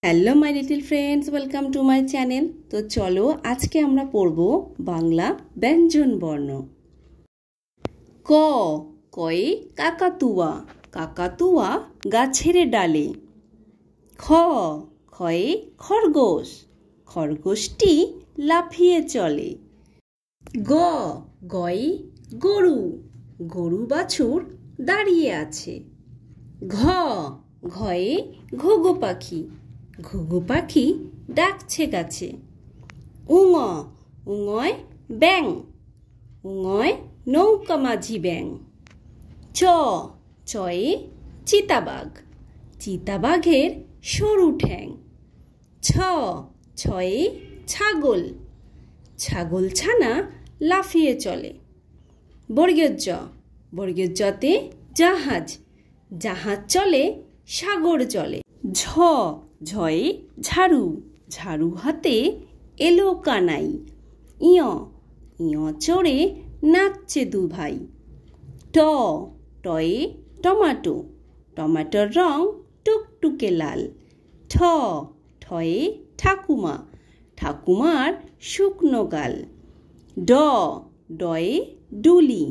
Hello my little friends, welcome to my channel. তো চলো আজকে আমরা পড়ব বাংলা ব্যঞ্জন বর্ণ। ক, কয়ে কাকাতুয়া, কাকাতুয়া গাছের ডালে। খ, খয়ে খরগোশ, খরগোশটি লাফিয়ে চলে। গ, গয়ে গরু, গরু বাছুর দাঁড়িয়ে আছে। ঘ, ঘয়ে ঘুঘু পাখি, ঘুঘু পাখি ডাকছে গাছে। উঙ, উঙয় ব্যাং, উঙয় নৌকা মাঝি ব্যাং। চ, চয়ে চিতাবাঘ, চিতাবাঘের সরু ঠ্যাং। ছ, ছয়ে ছাগল, ছাগল ছানা লাফিয়ে চলে। বর্গীয় জ, বর্গীয় জতে জাহাজ, জাহাজ চলে সাগর জলে। ঝ, ঝয়ে ঝাড়ু, ঝাড়ু হাতে এলো কানাই। ইয়, ইয় চড়ে নাচছে দু ভাই। ট, টয়ে টমাটো, টমাটোর রং টুকটুকে লাল। ঠ, ঠয়ে ঠাকুমা, ঠাকুমার শুকনো গাল। ড, ডয়ে ডুলি,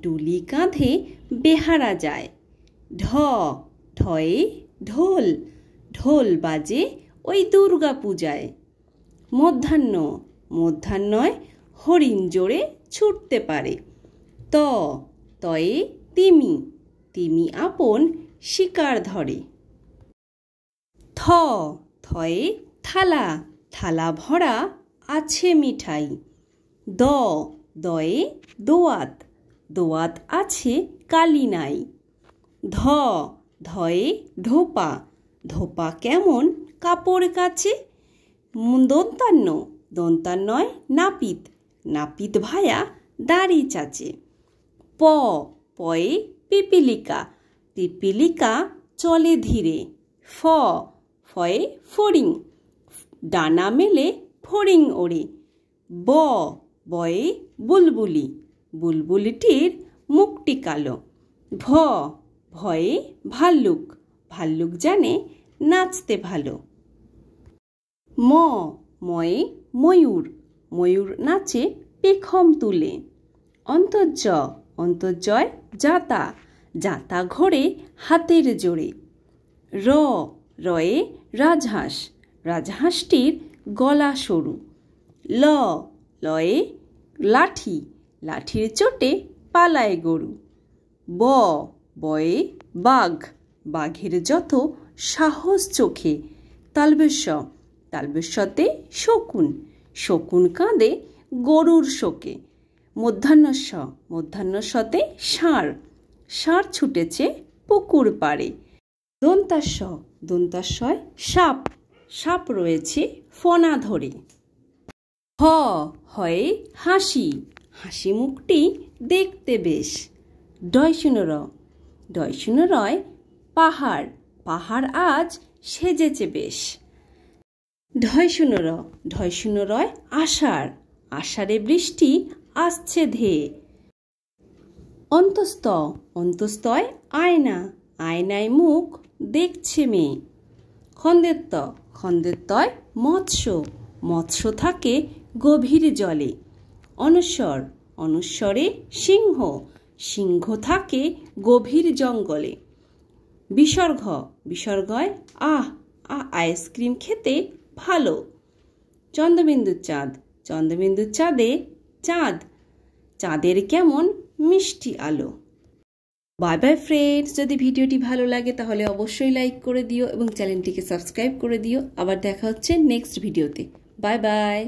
ডুলি কাঁধে বেহারা যায়। ঢ, ঢয়ে ঢোল, ঢোল বাজে ওই দুর্গা পূজায়। মধ্যাহ্ন, মধ্যাহ্নয় হরিণ জোরে ছুটতে পারে। ত, তয়ে তিমি, তিমি আপন শিকার ধরে। থ, থয়ে থালা, থালা ভরা আছে মিঠাই। দ, দয়ে দোয়াত, দোয়াত আছে কালি নাই। ধ, ধয়ে ধোপা, ধোপা কেমন কাপড় কাচে। দন্তান্ন, দন্তান্নয় নাপিত, নাপিত ভায়া দাড়ি চাচে। প, পয়ে পিপিলিকা, পিপিলিকা চলে ধীরে। ফ, ফয়ে ফড়িং, ডানা মেলে ফড়িং ওড়ে। ব, বয়ে বুলবুলি, বুলবুলিটির মুখটি কালো। ভ, ভয়ে ভাল্লুক, ভাল্লুক জানে নাচতে ভালো। ম, ময়ে ময়ূর, ময়ূর নাচে পেখম তুলে। অন্তর্জ, অন্তর্জয় জাতা, জাতা ঘোরে হাতের জোরে। র, রয়ে রাজহাঁস, রাজহাঁসটির গলা সরু। ল, লয়ে লাঠি, লাঠির চোটে পালায় গরু। ব, বয়ে বাঘ, বাঘের যত সাহস চোখে। তালবেশ্য, তালবেশ্যতে শকুন, শকুন কাঁদে গরুর শোকে। মধ্যাহ্নস্য, মধ্যাহ্নস্যতে ষাঁড়, ষাঁড় ছুটেছে পুকুর পাড়ে। দন্তাস্য, দন্তাস্যয় সাপ, সাপ রয়েছে ফনা ধরে। হ, হয়ে হাসি, হাসি মুখটি দেখতে বেশ। ডয় শূন্য র, ডয় শূন্য রয় পাহাড়, পাহাড় আজ সেজেছে বেশ। ঢয় শূন্য র, ঢয় শূন্য রয় আষাঢ়, আষাঢ়ে বৃষ্টি আসছে ধেয়ে। অন্তস্থ, অন্তস্থয় আয়না, আয়নায় মুখ দেখছে মেয়ে। খন্দেত্ব, খন্দেত্বয় মৎস্য, মৎস্য থাকে গভীর জলে। অনস্বর, অনস্বরে সিংহ, সিংহ থাকে গভীর জঙ্গলে। বিসর্গ, বিসর্গয় আহ, আইসক্রিম খেতে ভালো। চন্দ্রবিন্দুর চাঁদ, চন্দ্রবিন্দুর চাঁদে চাঁদ, চাঁদের কেমন মিষ্টি আলো। বাই বাই ফ্রেন্ডস, যদি ভিডিওটি ভালো লাগে তাহলে অবশ্যই লাইক করে দিও এবং চ্যানেলটিকে সাবস্ক্রাইব করে দিও। আবার দেখা হচ্ছে নেক্সট ভিডিওতে। Bye bye.